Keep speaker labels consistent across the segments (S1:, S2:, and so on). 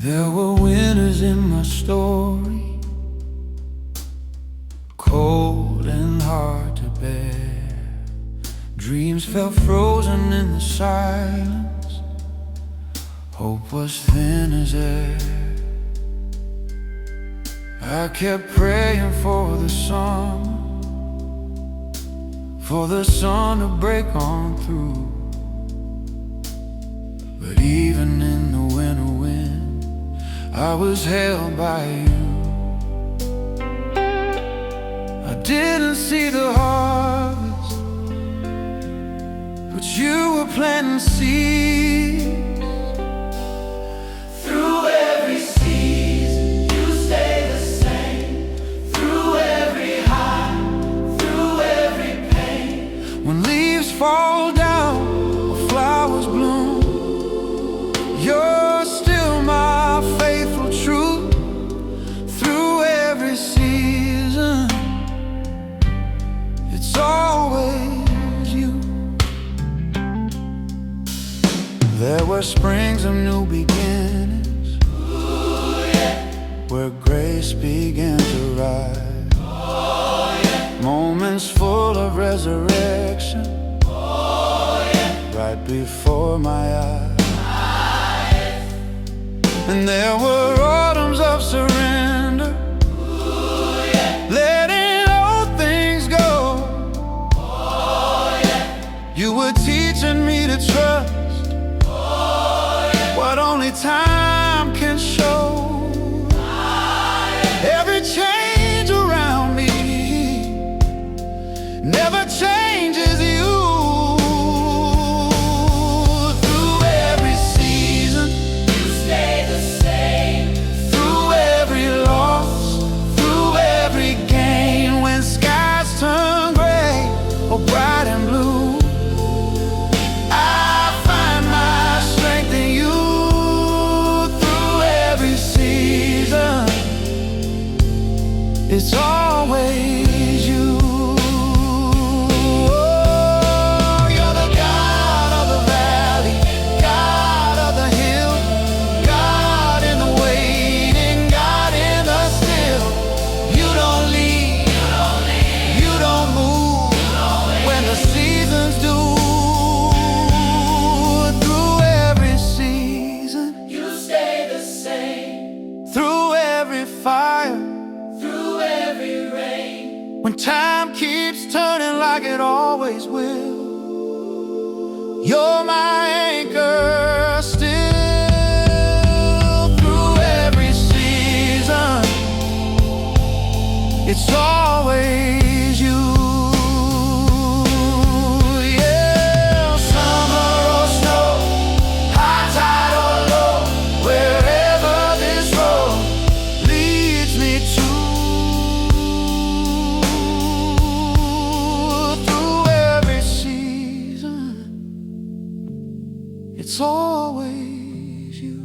S1: There were winners in my story, cold and hard to bear. Dreams felt frozen in the silence, hope was thin as air. I kept praying for the sun to break on through. But even in the winter wind, I was held by you. I didn't see the harvest, but you were planting seeds.
S2: Through every season, you stay the same. Through every high, through every pain.
S1: When leaves fall down or flowers bloom, you're still my faithful truth. Through every season, it's always you. There were springs of new beginnings,
S2: Ooh, yeah.
S1: where grace began to rise.
S2: Oh, yeah.
S1: Moments full of resurrection,
S2: Oh, yeah.
S1: right before my eyes. And there were autumns of surrender,
S2: Ooh, yeah.
S1: letting old things go.
S2: Oh, yeah.
S1: You were teaching me to trust
S2: Oh, yeah.
S1: what only time can show. Every change around me never changes you. Through every season,
S2: You stay the same.
S1: through every loss, through every gain. When skies turn gray or bright and blue, I find my strength in you. Through every season, it's always you. Oh, you're the God of the valley, God of the hill, God in the waiting, God in the still. You don't leave, you don't move when the seasons do. Through every season,
S2: You stay the same.
S1: through every fire,
S2: Through every rain.
S1: when time keeps turning like it always will, you're my anchor still. Through every season, it's always you. Yeah, summer or snow, high tide or low, wherever this road leads me to. Through every season, it's always you.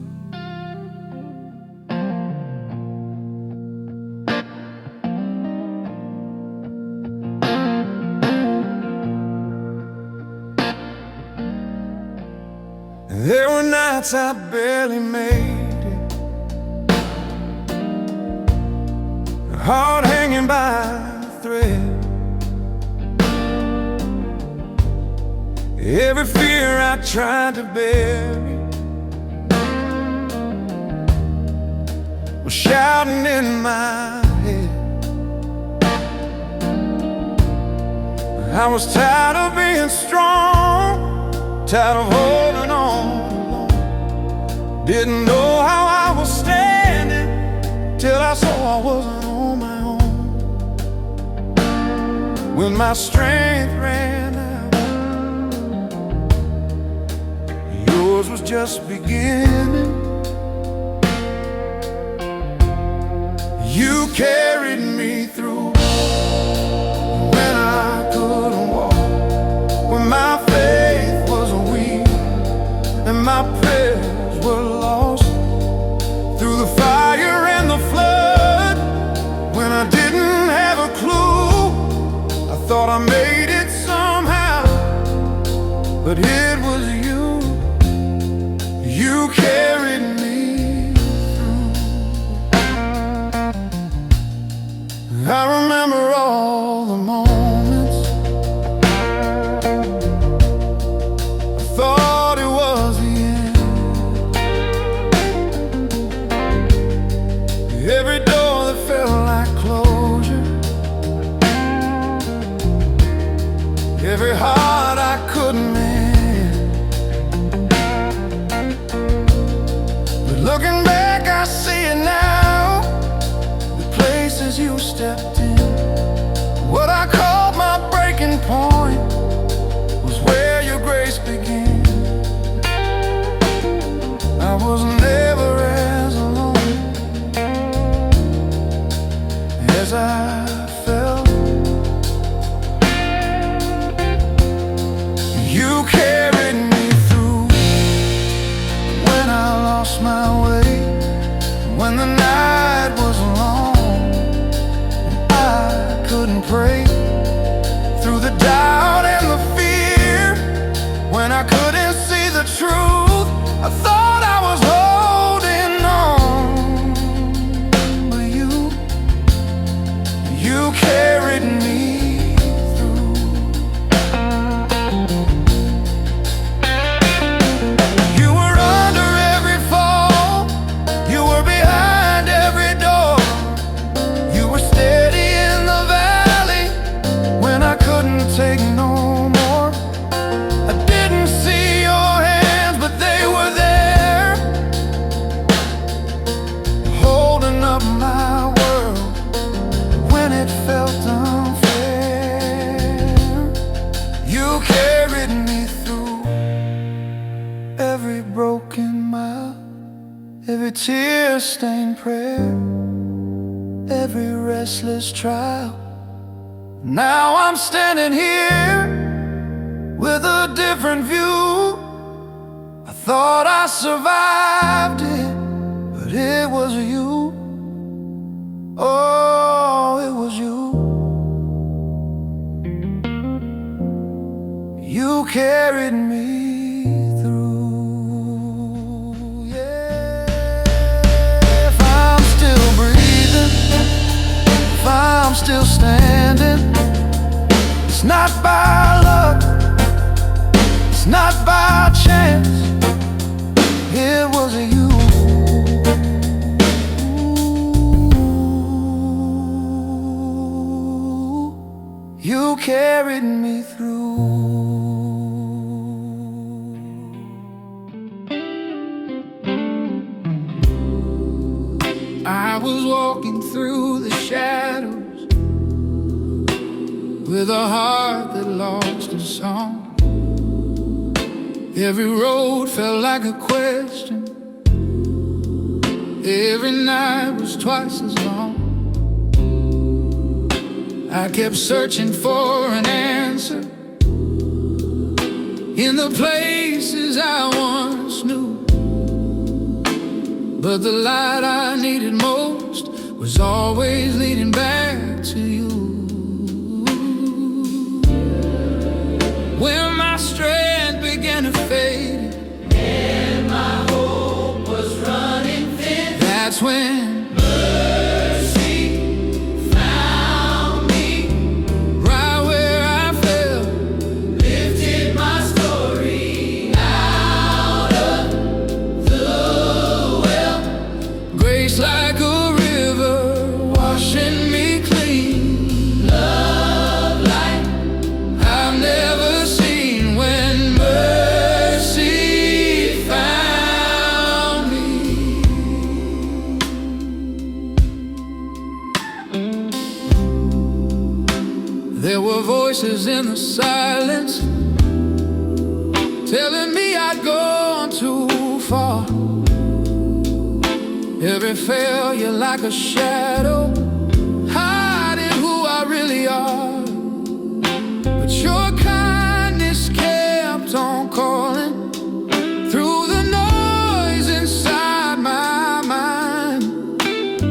S1: There were nights I barely made it, heart hanging by a thread. Every fear I tried to bury was shouting in my head. I was tired of being strong, tired of holding on alone. Didn't know how I was standing till I saw I wasn't on my own. When my strength ran out, yours was just beginning. You carried me through when I couldn't walk, when my faith was weak. but it was you. You carried me through. I remember all the moments I thought it was the end. Every door that felt like closure, every heart I couldn't mend. But looking back, I see it now. The places you stepped in, what I called my breaking point, was where your grace began. I was never as alone as I felt. You carried me through when I lost my way, when the night was long and I couldn't pray, through the doubt and the fear, when I couldn't see the truth. I thought I was holding on, but you carried me through. You were under every fall, you were behind every door. You were steady in the valley when I couldn't take no more. I didn't see your hands, but they were there, holding up my world when it felt unfair. You carried me through every broken mile, every tear-stained prayer, every restless trial. Now I'm standing here with a different view. I thought I survived it, but it was you. Oh, it was you. You carried me through. Yeah. If I'm still breathing, if I'm still standing, it's not by luck, it's not by chance. It was you. You carried me through. I was walking through the shadows with a heart that lost a song. Every road felt like a question, every night was twice as long. I kept searching for an answer in the places I once knew, but the light I needed most was always leading back to you. When my strength began to fade
S2: And my hope was running thin,
S1: that's when
S2: mercy found me.
S1: right where I fell,
S2: Lifted my story out of the well.
S1: grace like a river washing me clean.
S2: Love like
S1: I've never seen, when mercy found me. There were voices in the silence telling me I'd gone too far. Every failure like a shadow, hiding who I really are. But your kindness kept on calling through the noise inside my mind.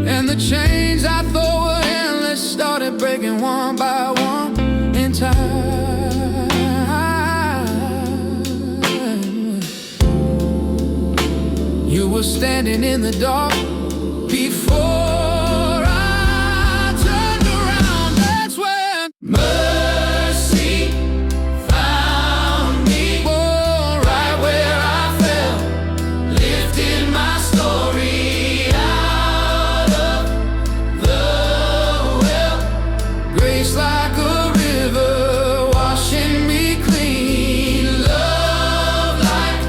S1: And the chains I thought were endless started breaking one by one in time. was standing in the dark before I turned around. That's when mercy found me. Oh, right where I fell, lifted my story out of the well. Grace like a river washing me clean. Love like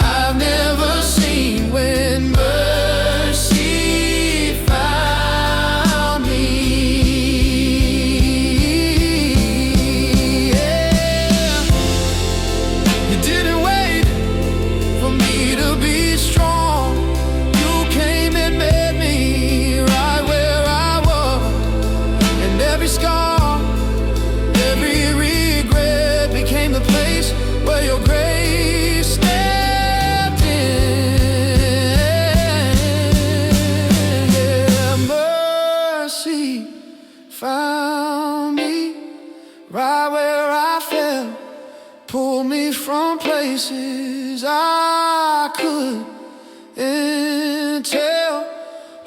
S1: I've never seen. When mercy found me, yeah. You didn't wait for me to be strong. You came and met me right where I was. And every scar, every regret became the place where your grace stepped in. Yeah, mercy found me right where I fell, pulled me from places I couldn't tell.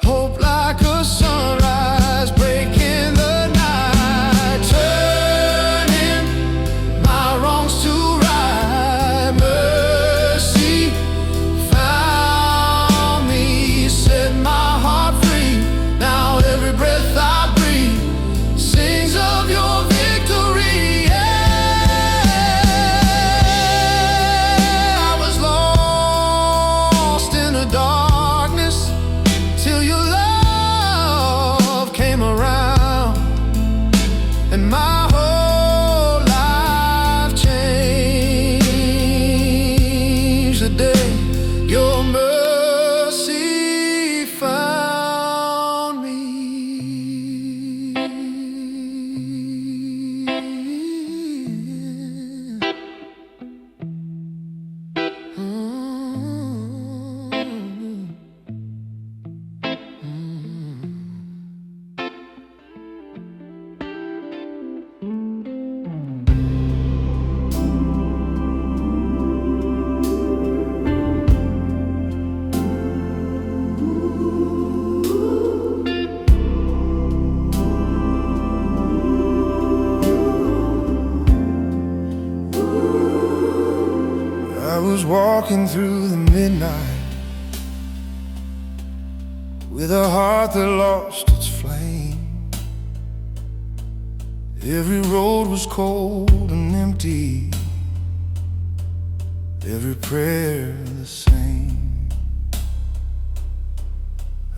S1: Hope like a sunrise breaking the night, turning my wrongs to right. Mercy found me, set my heart free. Now every breath I breathe sings of your victory. Yeah, I was lost in the darkness till your love came around, and my whole life changed the day your mercy found me. I was walking through the midnight with a heart that lost its flame. Every road was cold and empty, every prayer the same.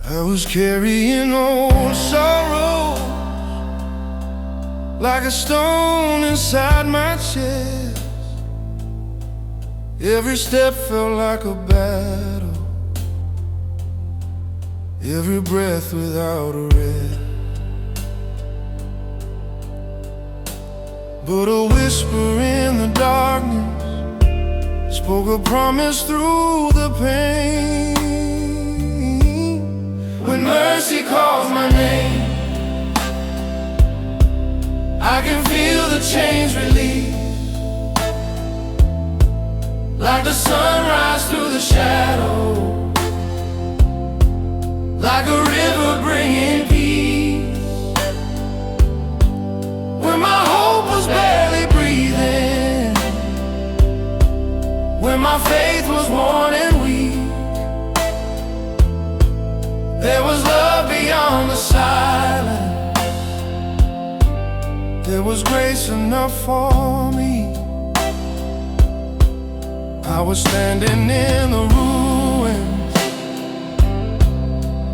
S1: I was carrying old sorrow like a stone inside my chest. Every step felt like a battle, every breath without a rest. But a whisper in the darkness spoke a promise through the pain. When mercy calls my name, I can feel the chains release, like the sunrise through the shadow, like a river bringing peace. When my hope was barely breathing, when my faith was worn and weak, there was love beyond the silence. There was grace enough for me. I was standing in the ruins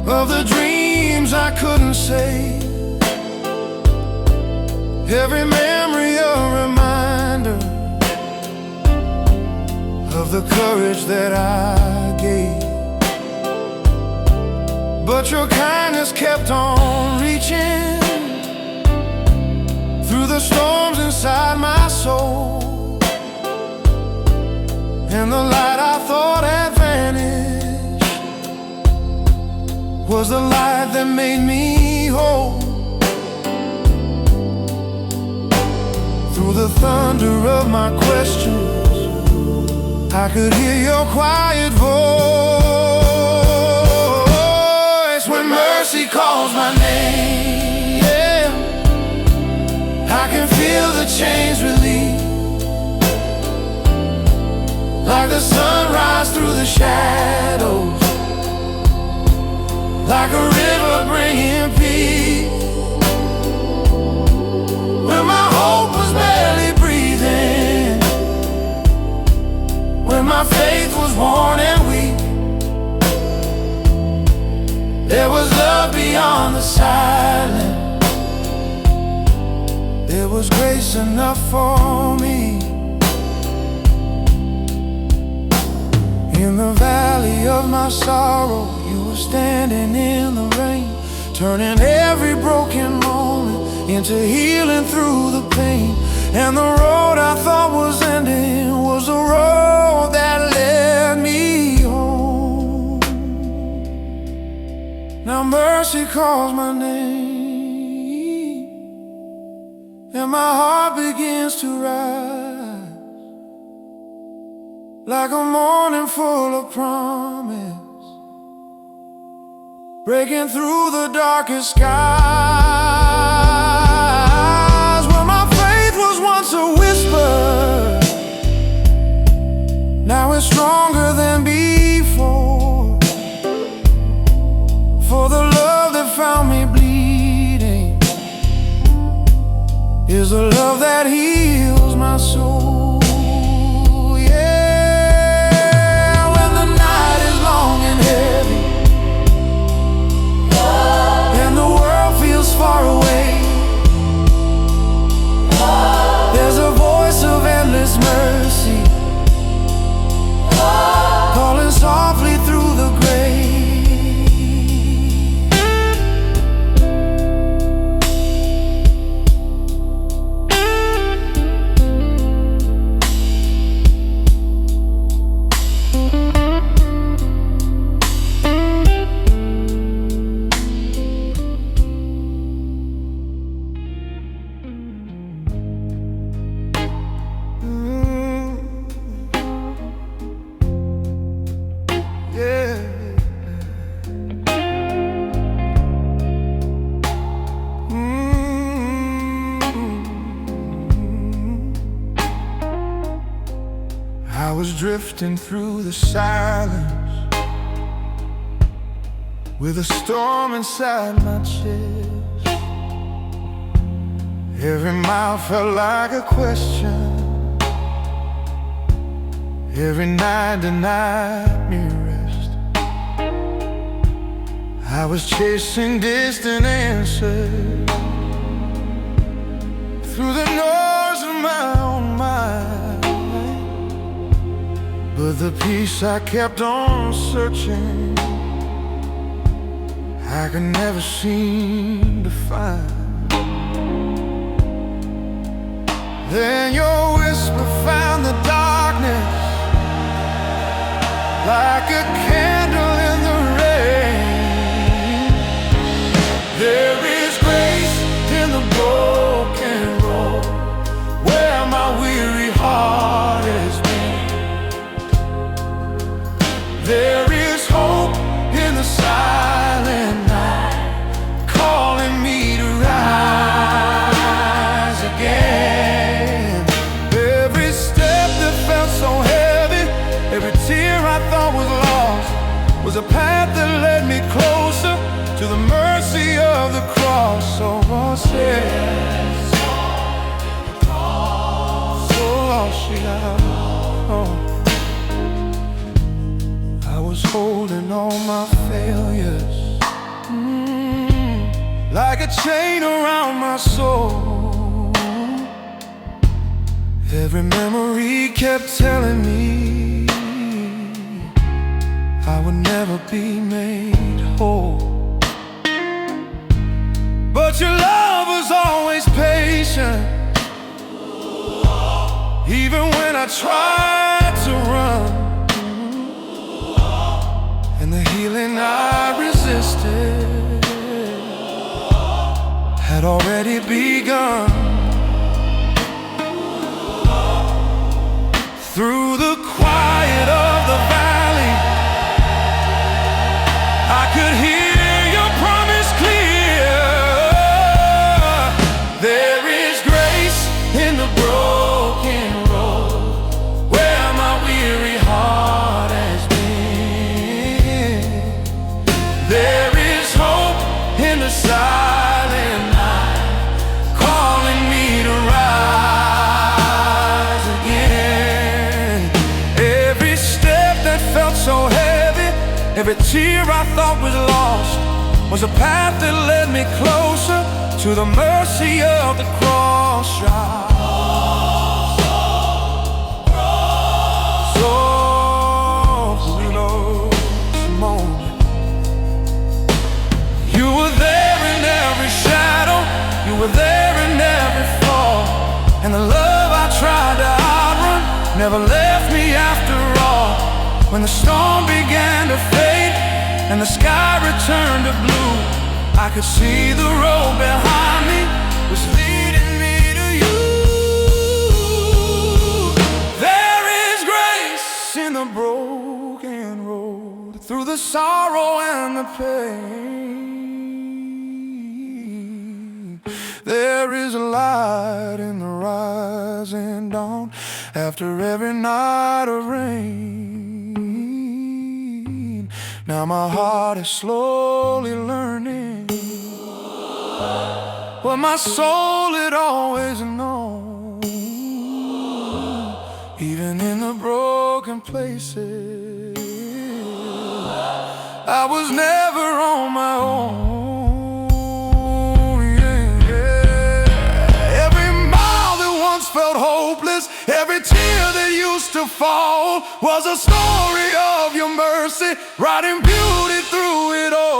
S1: of the dreams I couldn't save. Every memory a reminder of the courage that I gave. But your kindness kept on reaching through the storms inside my soul. And the light I thought had vanished was the light that made me whole. Through the thunder of my questions, I could hear your quiet voice. like the sunrise through the shadows, like a river bringing peace. When my hope was barely breathing, when my faith was worn and weak, there was love beyond the silence. There was grace enough for me. In the valley of my sorrow, you were standing in the rain, turning every broken moment into healing through the pain. And the road I thought was ending was a road that led me home. Now mercy calls my name, and my heart begins to rise, like a morning full of promise, breaking through the darkest skies. Where my faith was once a whisper, now it's stronger than before. For the love that found me bleeding is a love that heals my soul. Far away, there's a voice of endless mercy, calling softly through the grave. I was drifting through the silence with a storm inside my chest. Every mile felt like a question, every night denied me rest. I was chasing distant answers through the noise of my own mind, but the peace I kept on searching, I could never seem to find. Then your whisper found the darkness like a candle in the rain. There is grace in the broken road where my weary heart has been. There is hope in the silent night, calling me to rise again. Every step that felt so heavy, every tear I thought was lost, was a path that led me closer to the mercy of the cross. So lost, yeah, so lost, yeah. Oh. I was holding all my failures, like a chain around my soul. Every memory kept telling me I would never be made whole. But your love was always patient, even when I tried to run. And the healing I resisted had already begun. Through the quiet of the valley, I could hear your promise clear. There is grace in the broken road where my weary Every tear I thought was lost was a path that led me closer to the mercy of the cross. You were there in every shadow, you were there in every fall, and the love I tried to outrun never left me after all. When the storm began to fade and the sky returned to blue, I could see the road behind me was leading me to you. There is grace in the broken road, through the sorrow and the pain. There is a light in the rising dawn after every night of rain. Now my heart is slowly learning what my soul had always known. Even in the broken places, I was never on my own. Every mile that once felt hopeless, every tear that used to fall was a story of your mercy, writing beauty through it all.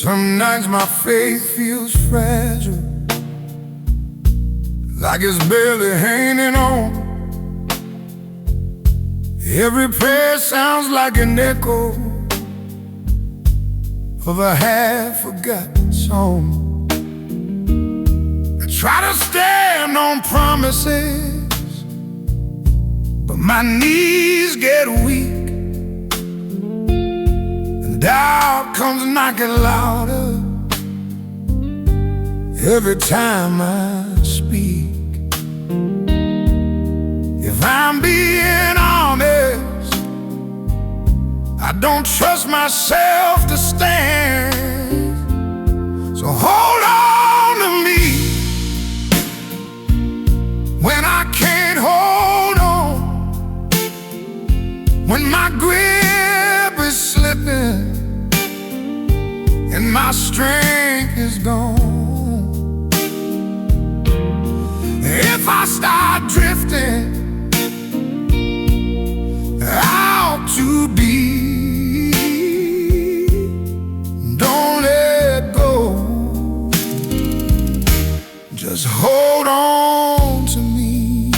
S1: Some nights my faith feels fragile, like it's barely hanging on. Every prayer sounds like an echo of a half-forgotten song. I try to stand on promises, but my knees get weak. Doubt comes knocking louder every time I speak. If I'm being honest, I don't trust myself to stand. So hold on to me when I can't hold on, when my grip is slipping and my strength is gone. If I start drifting out to be, don't let go. Just hold on to me.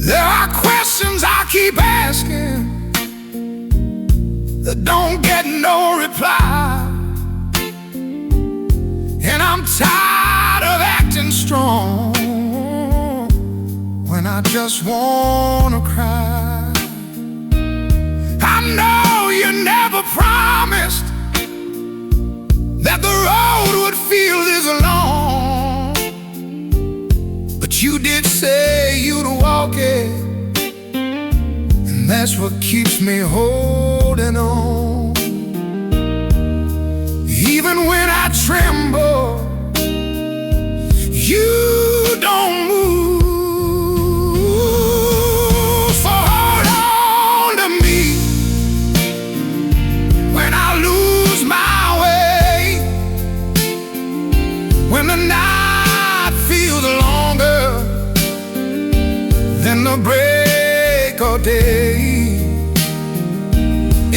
S1: There are questions I keep asking that don't get no reply, and I'm tired of acting strong when I just wanna cry. I know you never promised that the road would feel this long, but you did say you'd walk it, and that's what keeps me holding on. Even when I tremble, you don't move. So hold on to me when I lose my way, when the night feels longer than the break of day.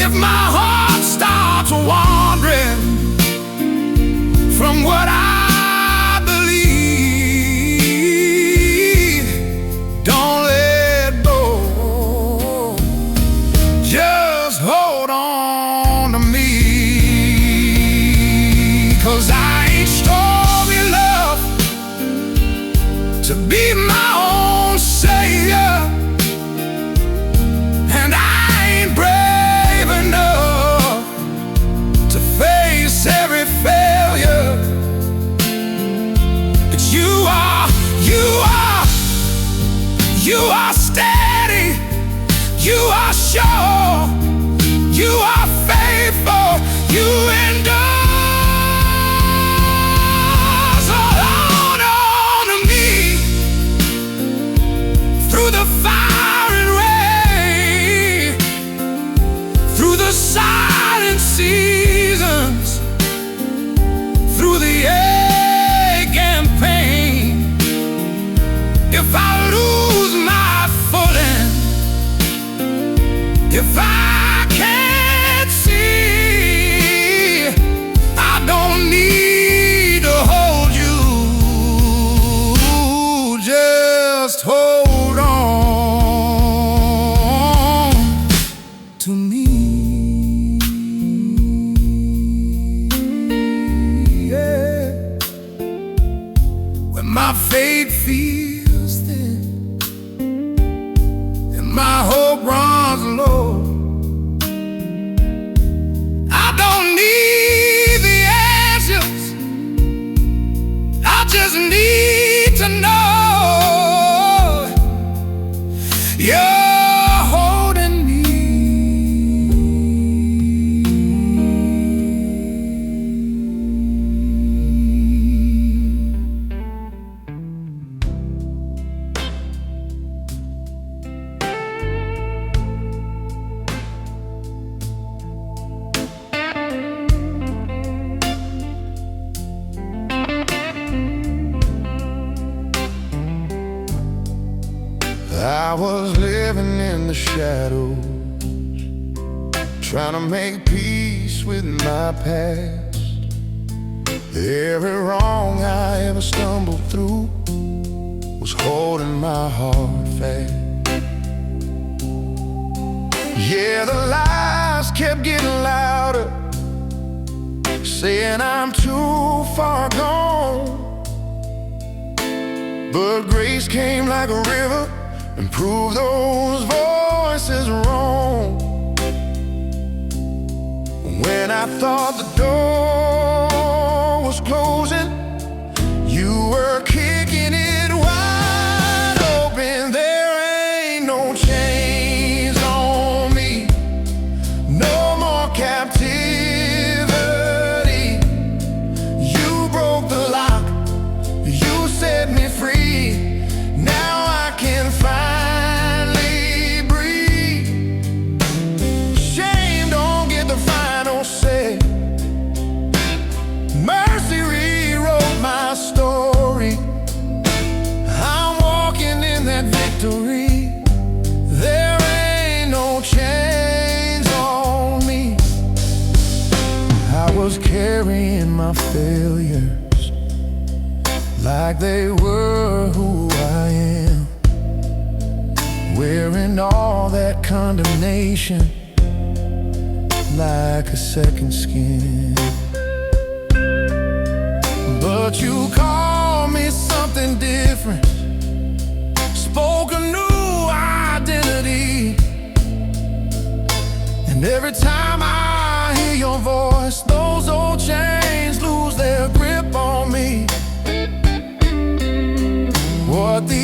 S1: If my heart starts wandering from what I believe, don't let go. Just hold on to me, 'cause I ain't strong enough to be my own savior, and I ain't brave enough to face every failure. But you are steady, you are sure, you are faithful, you endure. So hold on to me through the fire and rain, through the silent seasons, through the ache and pain. If I lose my footing, if I can't see, I don't need to hold you. Just hold on to me. Yeah. When my faith feels thin and my hope runs low, I don't need the answers, I just need to know you're holding me. I was living in the shadows, trying to make peace with my past. Every wrong I ever stumbled through was holding my heart fast. Yeah, the lies kept getting louder, saying I'm too far gone. But grace came like a river and prove those voices wrong. When I thought the door was closing, you were kicking it wide open. There ain't no chains on me, no more captivity. You broke the lock, you set me free. Now I can finally breathe. Shame don't get the final say. Mercy rewrote my story. I'm walking in that victory. There ain't no chains on me. I was carrying my failures like they were who I am, wearing all that condemnation like a second skin. But you called me something different, spoke a new identity, and every time I hear your voice, those old chains lose their grip on me. What the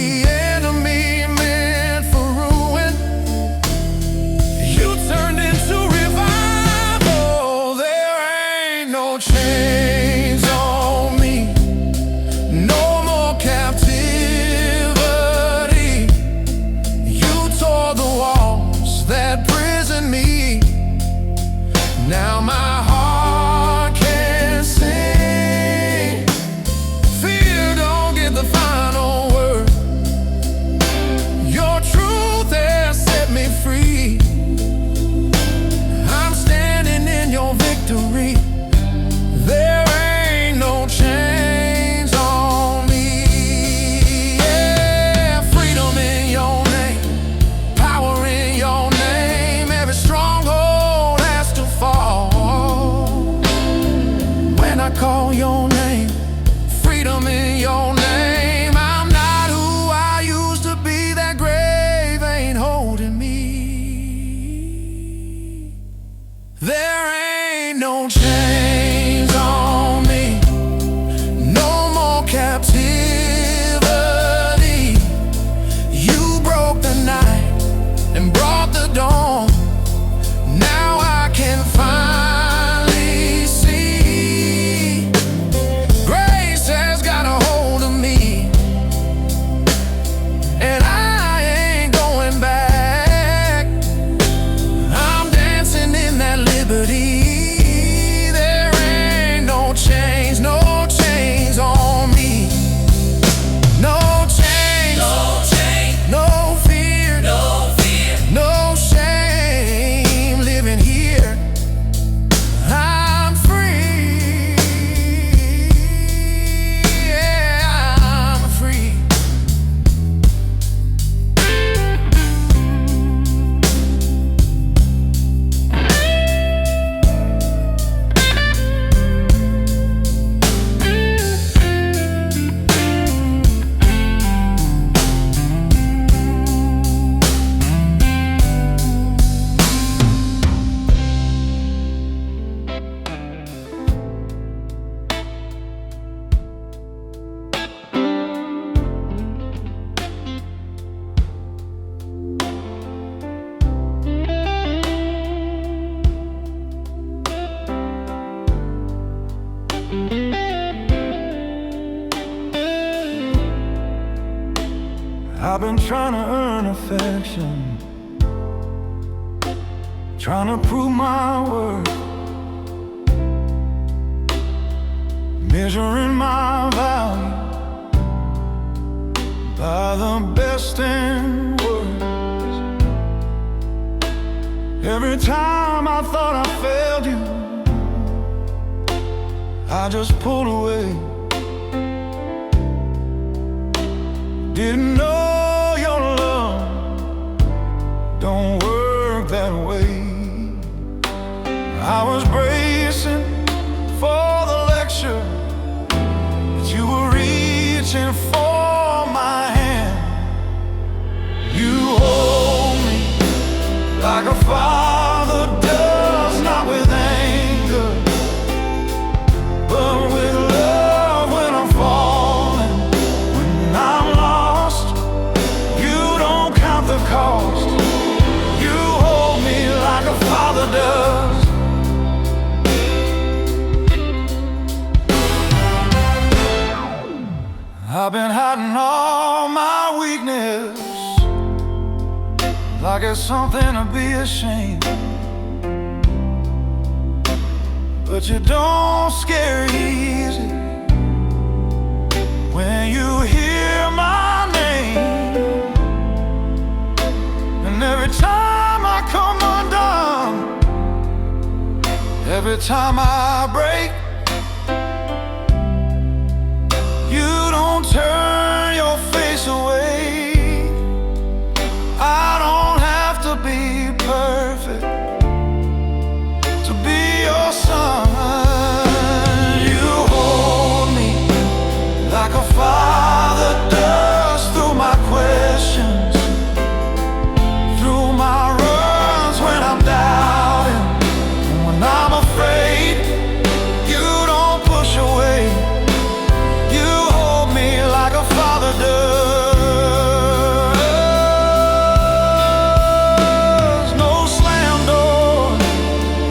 S1: I've been trying to earn affection, trying to prove my worth, measuring my value by the best and worst. Every time I thought I failed you, I just pulled away. Didn't know your love don't work that way. I was bracing for the lecture, but you were reaching for my hand. You hold me like a father does, not with anger, but with love. When I'm falling, when I'm lost, you don't count the cost. You hold me like a father does. I've been hiding all my weakness, like it's something to be ashamed. But you don't scare easy when you hear my name. And every time I come undone, every time I break, you don't turn your face away. I don't have to be perfect to be your son. You hold me like a father does, through my questions, through my runs when I'm doubting, when I'm afraid. You don't push away. You hold me like a father does. No slam door,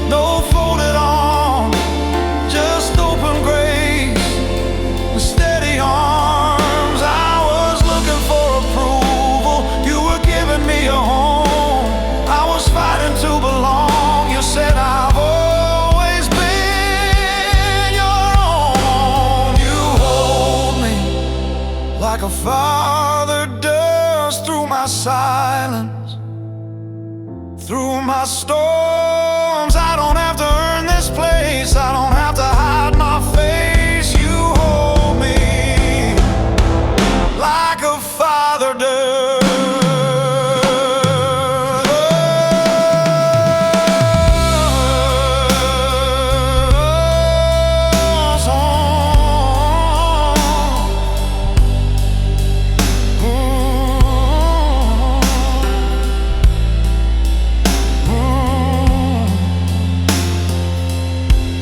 S1: no folded arms, just open grace and steady arms. I was looking for approval, you were giving me a home. I was fighting to belong. You said I've always been your own. You hold me like a father does, through my silence, through my storms. I don't have to earn this place, I don't have to hide my face. You hold me like a father does.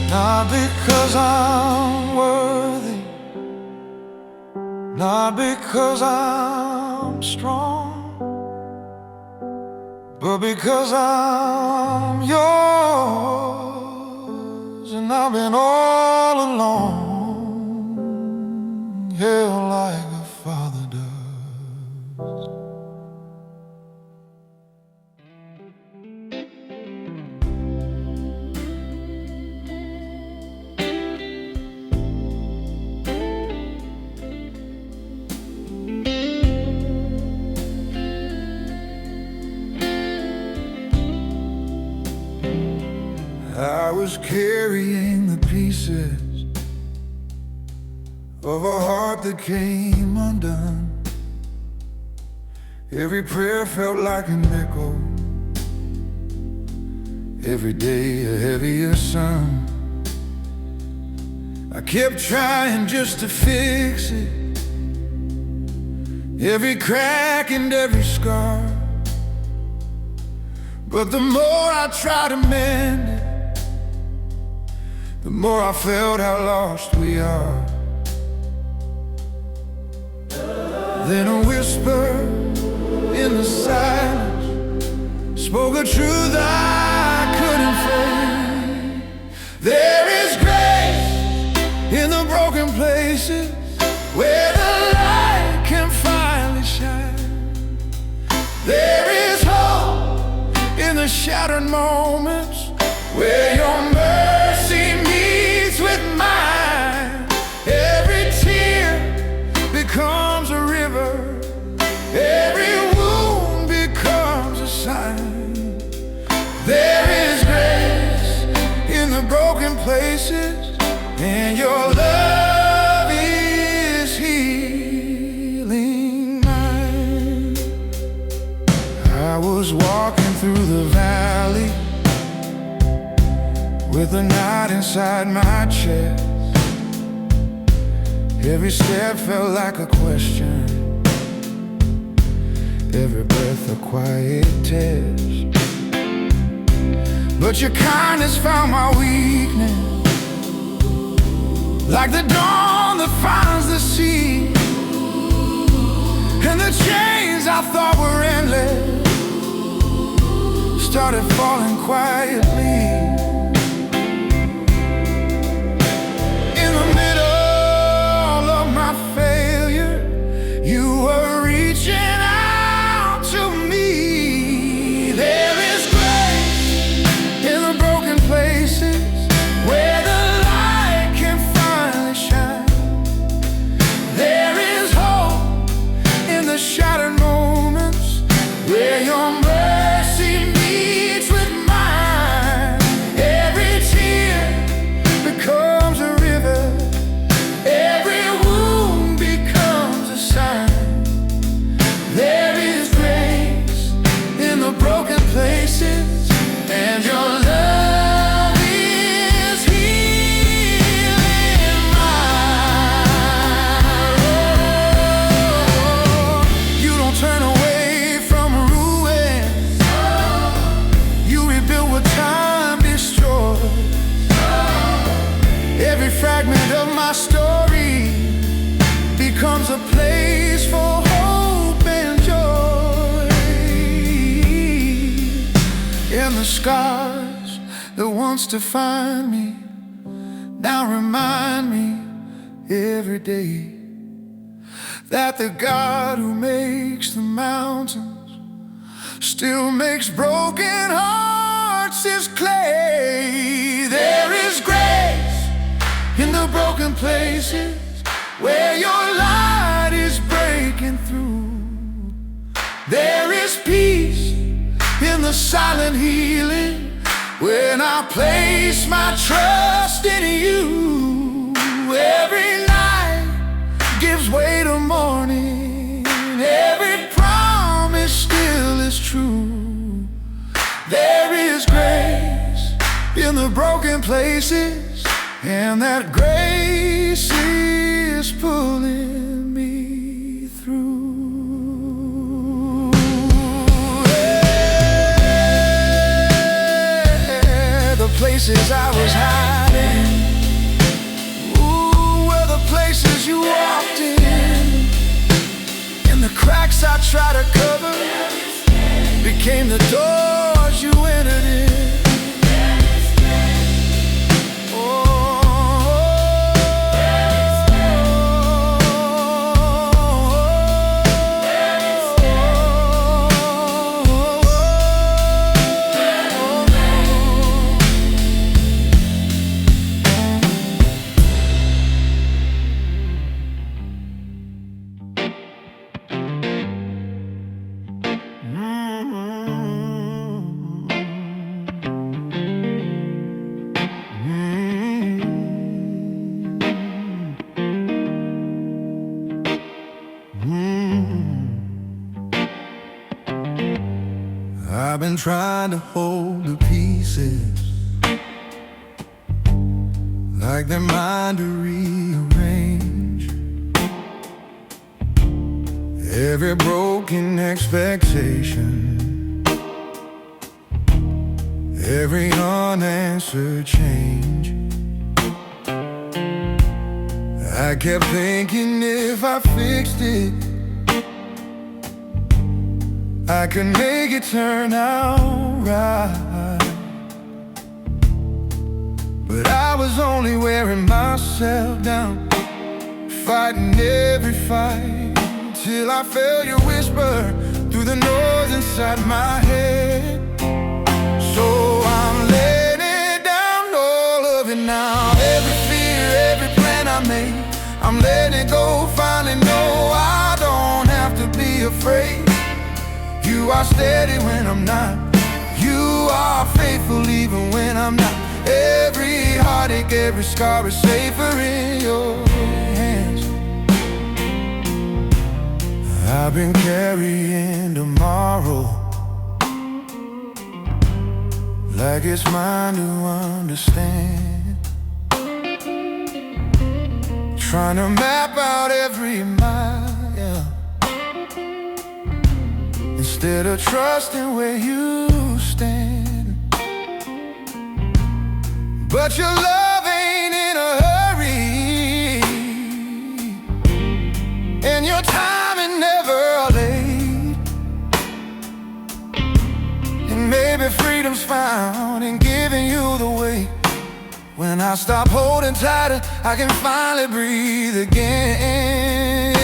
S1: Not because I'm worthy, not because I'm strong, but because I'm yours. And I've been all along, held like a father does. I was carrying the pieces of a heart that came undone. Every prayer felt like an echo, every day a heavier sun. I kept trying just to fix it, every crack and every scar. But the more I tried to mend it, the more I felt how lost we are. Then a whisper in the silence spoke a truth I couldn't fake. There is grace in the broken places where the light can finally shine. places, and your love is healing mine. I was walking through the valley with the night inside my chest. Every step felt like a question, every breath a quiet test. But your kindness found my weakness, like the dawn that finds the sea. And the chains I thought were endless started falling quietly. In the middle of my failure, you were reaching out to me. There is grace in the broken places where the light can finally shine. There is hope in the shattered moments where your mercy meets with mine. Every tear becomes a river, every wound becomes a sign. There is grace in the broken places, and your love is healing mine. Oh, you don't turn away from ruins, you rebuild what time destroyed. Every fragment of my story becomes a place for hope and joy. And the scars that once defined me now remind me every day that the God who makes the mountains still makes broken hearts his clay. There is grace in the broken places where your light is breaking through. There is peace in the silent healing when I place my trust in you. Every night gives way to morning, every promise still is true. There is grace in the broken places, and that grace is pulling me through. Yeah, the places I was hiding, ooh, were the places you walked in. And the cracks I tried to cover became the doors you entered in. I've been trying to hold the pieces like they're mine to rearrange. Every broken expectation, every unanswered change. I kept thinking if I fixed it, I could make it turn out right. But I was only wearing myself down, fighting every fight, till I felt your whisper through the noise inside my head. So I'm laying it down, all of it now. Every fear, every plan I made, I'm letting it go. Finally know I don't have to be afraid. You are steady when I'm not, you are faithful even when I'm not. Every heartache, every scar is safer in your hands. I've been carrying tomorrow like it's mine to understand, trying to map out every mile, yeah, instead of trusting where you stand. But your love ain't in a hurry, and your timing never late. And maybe freedom's found in giving you the weight. When I stop holding tighter, I can finally breathe again.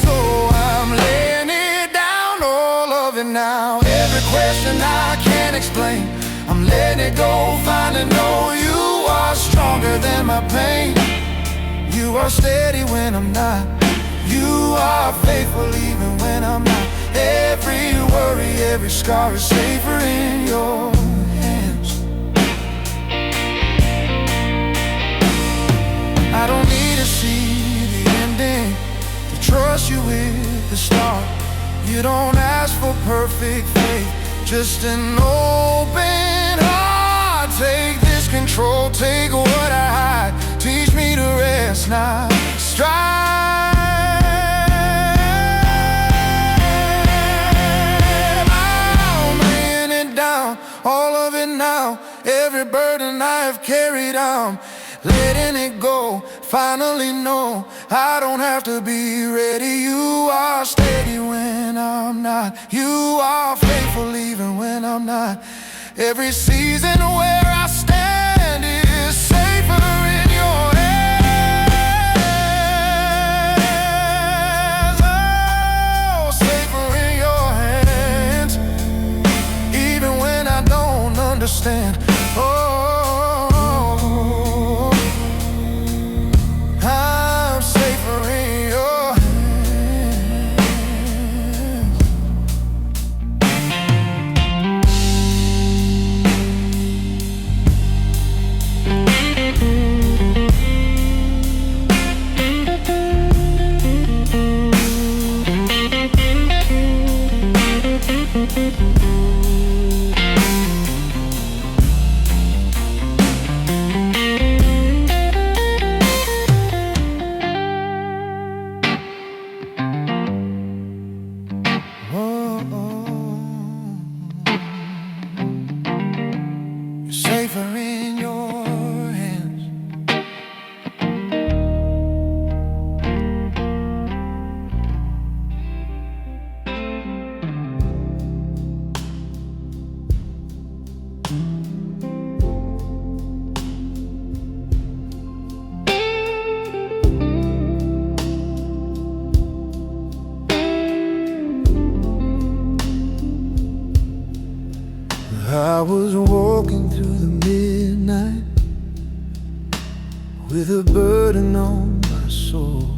S1: So I'm laying it down, all of it now. Every question I can't explain, I'm letting it go, finally know you are stronger than my pain. You are steady when I'm not. You are faithful even when I'm not. Every worry, every scar is safer in your hands. I don't need to see the ending to trust you with the start. You don't ask for perfect faith, just an open heart. Take this control, take what I hide. Teach me to rest, not strive. I'm laying it down, all of it now. Every burden I have carried, I'm letting it go. Finally know I don't have to be ready. You are steady when I'm not. You are faithful even when I'm not. Every season where I stand is safer in your hands. Oh, safer in your hands, even when I don't understand. Oh, I'm safer in your hands. You're safer in your hands. I was walking through the midnight with a burden on my soul.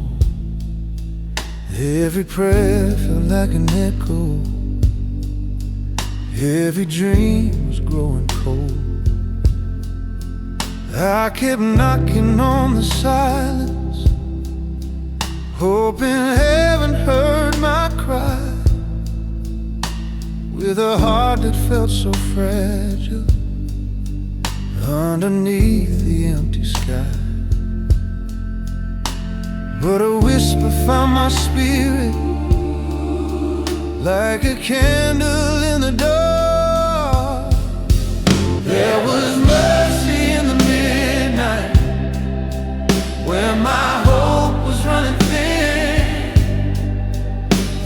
S1: Every prayer felt like an echo. Every dream was growing cold. I kept knocking on the silence, hoping heaven heard my cry. With a heart that felt so fragile underneath the empty sky. But a whisper found my spirit like a candle in the dark. There was mercy in the midnight where my hope was running thin.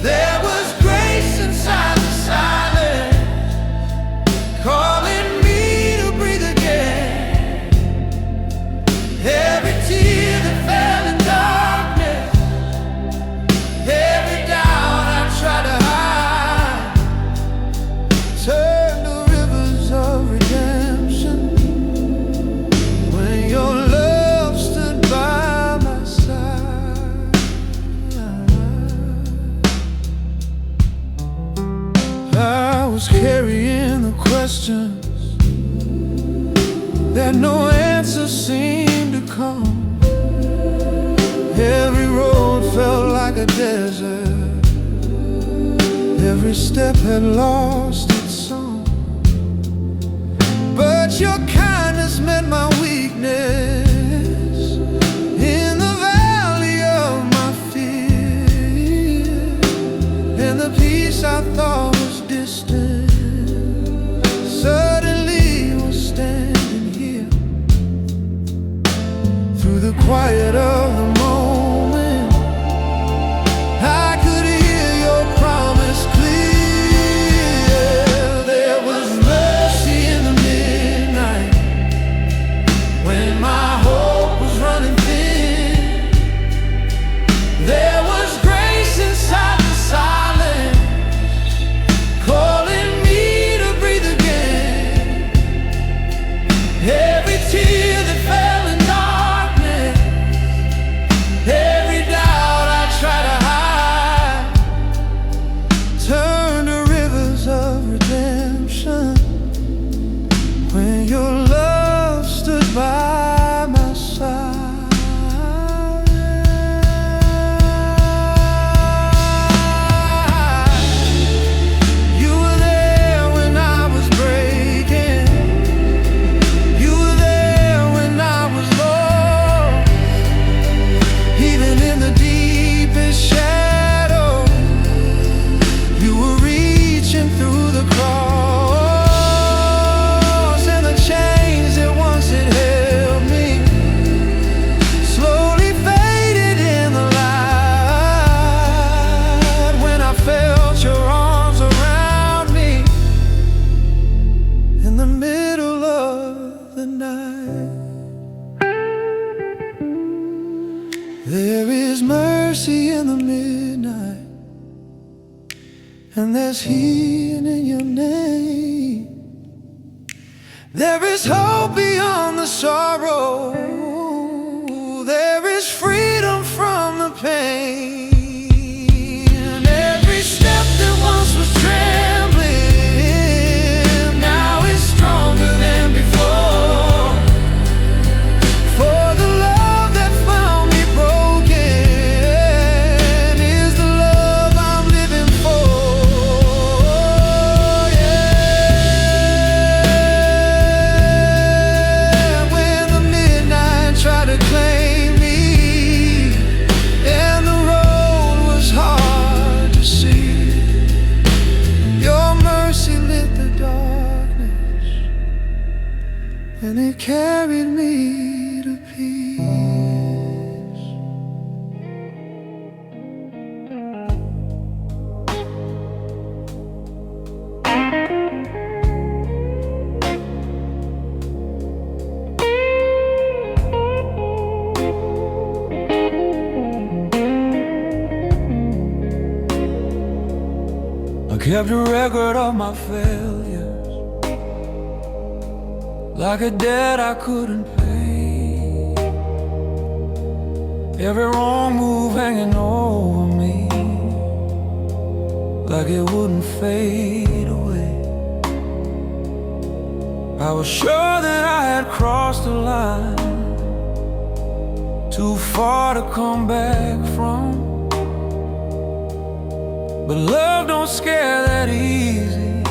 S1: There was grace inside the silence, calling me to breathe again. Every tear that fell in darkness, every doubt I tried to hide, turned to rivers of redemption when your love stood by my side. I was carrying the question questions that no answer seemed to come. Every road felt like a desert. Every step had lost its song. But your kindness met my weakness in the valley of my fear. And the peace I thought was distant suddenly was standing here. Through the quiet of the moment, I could hear your promise clear. There was mercy in the midnight when my hope was running thin. There was grace inside the silence, calling me to breathe again. Every tear that fell in darkness, every doubt I tried to hide, turned to rivers of redemption when your love stood by my side. You were there when I was breaking. You were there when I was lost. Even in the deepest shadow, you were reaching through the cross. And the chains that once had held me slowly faded in the light when I felt your arms around me in the middle of the night. There is mercy in the midnight, and there's healing in your name. There is hope beyond the sorrow. There is freedom from the pain. Every step that once was trembling now is stronger than before. For the love that found me broken is the love I'm living for. Yeah. When the midnight tried to claim me and the road was hard to see, your mercy lit the darkness and it carried me to peace. I kept a record of my failures, like a debt I couldn't pay. Every wrong move hanging over me, like it wouldn't fade away. I was sure that I had crossed the line, too far to come back from. But love don't scare that easy,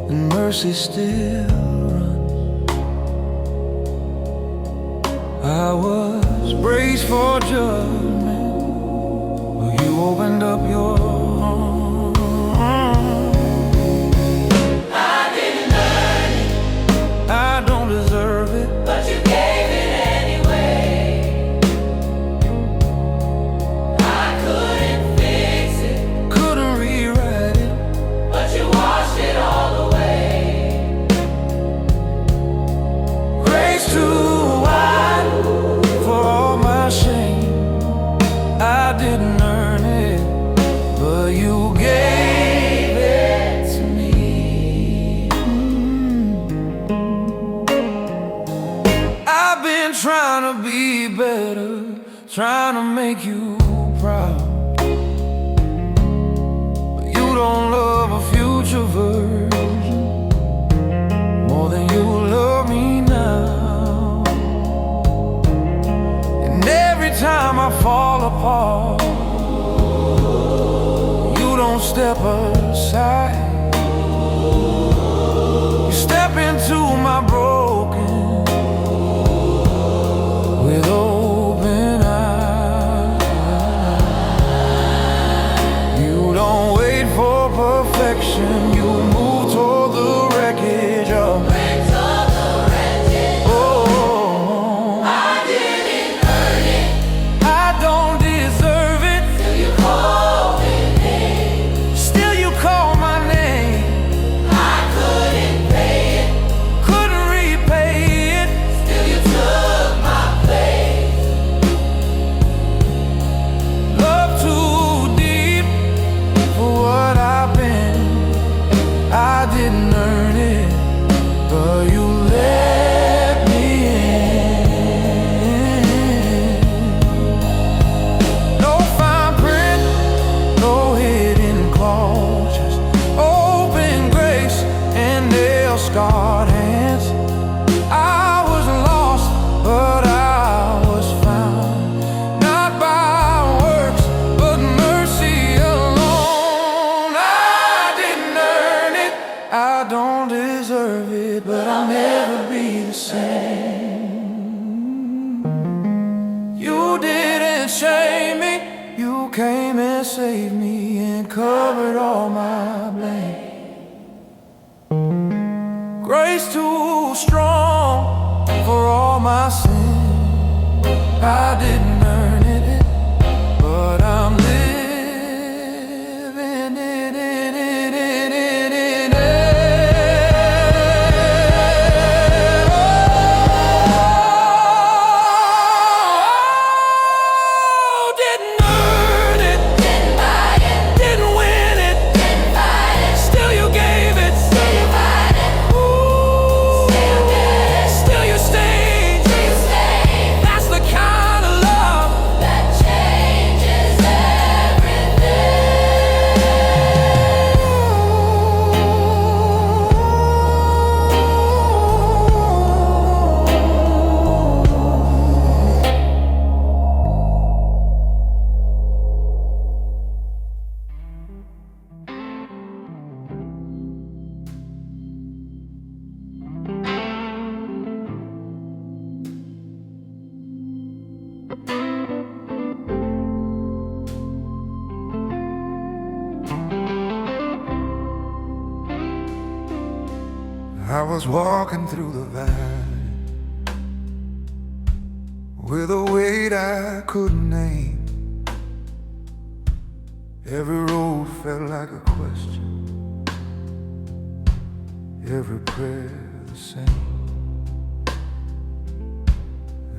S1: and mercy still runs. I was braced for judgment, but you opened up your arms.
S2: I didn't earn it,
S1: I don't deserve it,
S2: but you gave it anyway. I couldn't fix it,
S1: couldn't rewrite it.
S2: but you washed it all away.
S1: Grace too wide for all my shame. I didn't earn it, but you gave it to me. I've been trying to be better, trying to make you proud, but you don't love a future version. than you love me now. And every time I fall apart, you don't step aside. You step into my broken with open eyes. You don't wait for perfection, you move toward the wreckage of me. Scarred hands. I was lost, but I was found, not by works, but mercy alone. I didn't earn it, I don't deserve it, but I'll never be the same. You didn't shame me, you came and saved me and covered all my blame. Grace too strong for all my sin. I didn't earn it, but I'm living it, Oh, didn't earn it, didn't buy it, didn't win it, didn't fight it. Still you gave it, still you fight it. I was walking through the valley with a weight I couldn't name. Every road felt like a question, every prayer the same.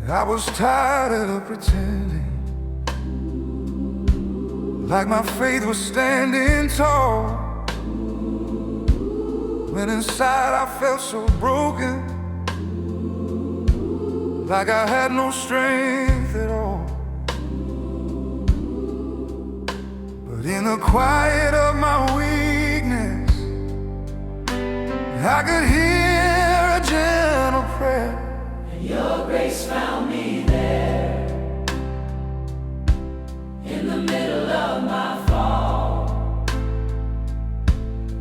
S1: I was tired of pretending, like my faith was standing tall, when inside I felt so broken, like I had no strength at all. But in the quiet of my weakness, I could hear a gentle prayer.
S2: And your grace found me there, in the middle of my fall,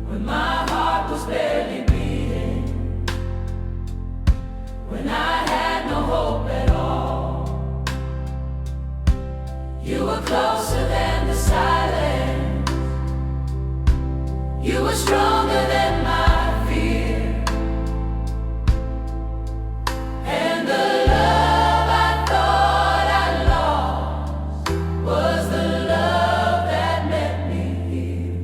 S2: when my heart was barely beating, when I had no hope at all. You were closer than the silence, you were stronger than my fear, and the love I thought I lost was the love that met me here.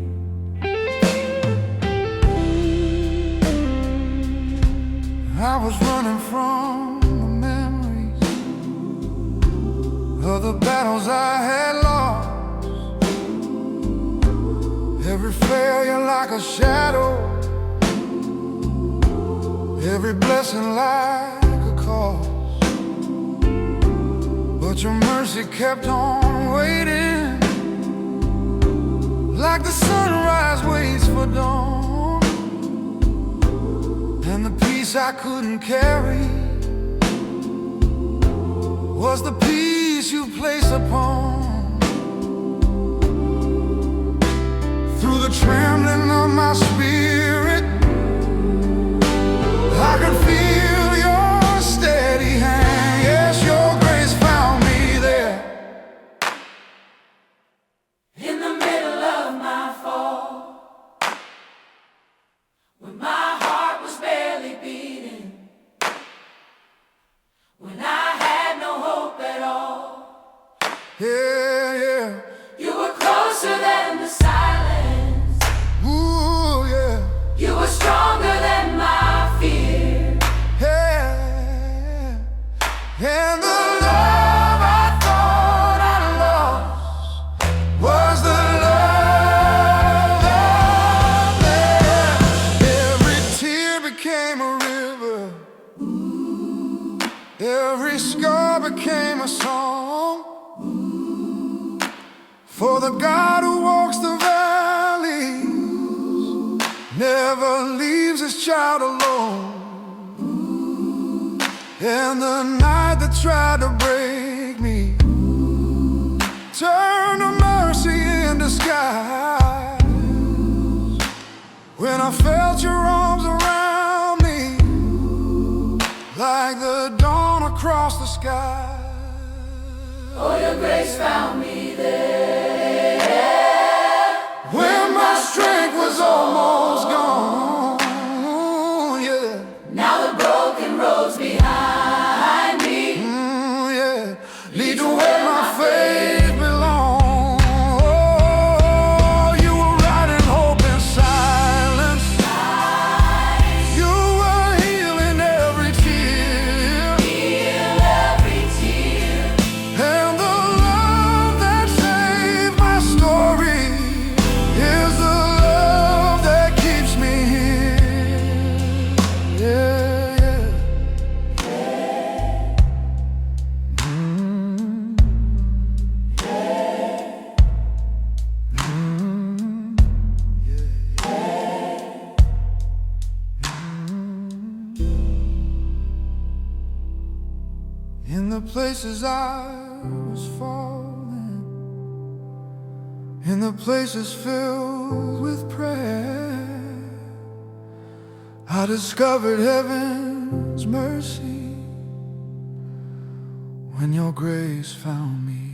S1: I was running from the memories of the battles I had lost, every failure like a shadow, every blessing like a cause. But your mercy kept on waiting, like the sunrise waits for dawn. And And the peace I couldn't carry was the peace you place upon. Through the trembling of my spirit, I could feel your steady hand. Yes, your grace found me there.
S2: In the middle of my fall, when my heart was barely beating, when I had no hope at all,
S1: Yeah, yeah.
S2: you were closer than the silence.
S1: Ooh, yeah.
S2: You were stronger than my fear.
S1: Yeah. And the love I thought I lost was the love that left. Every tear became a river, every scar became a song. For the God who walks the valley never leaves his child alone. And the night that tried to break me turned to mercy in disguise. When I felt your arms around me, like the dawn across the sky.
S2: Oh, your grace found me there.
S1: When my strength was almost gone, yeah.
S2: Now the broken road's behind me.
S1: Yeah. Lead to where my faith belongs. Oh, you were writing hope in silence. You were healing every tear.
S2: Heal every tear.
S1: And the love that saved my story is the love that keeps me here. Yeah, yeah. In the places I was falling, in the places filled with prayer, I discovered heaven's mercy when your grace found me.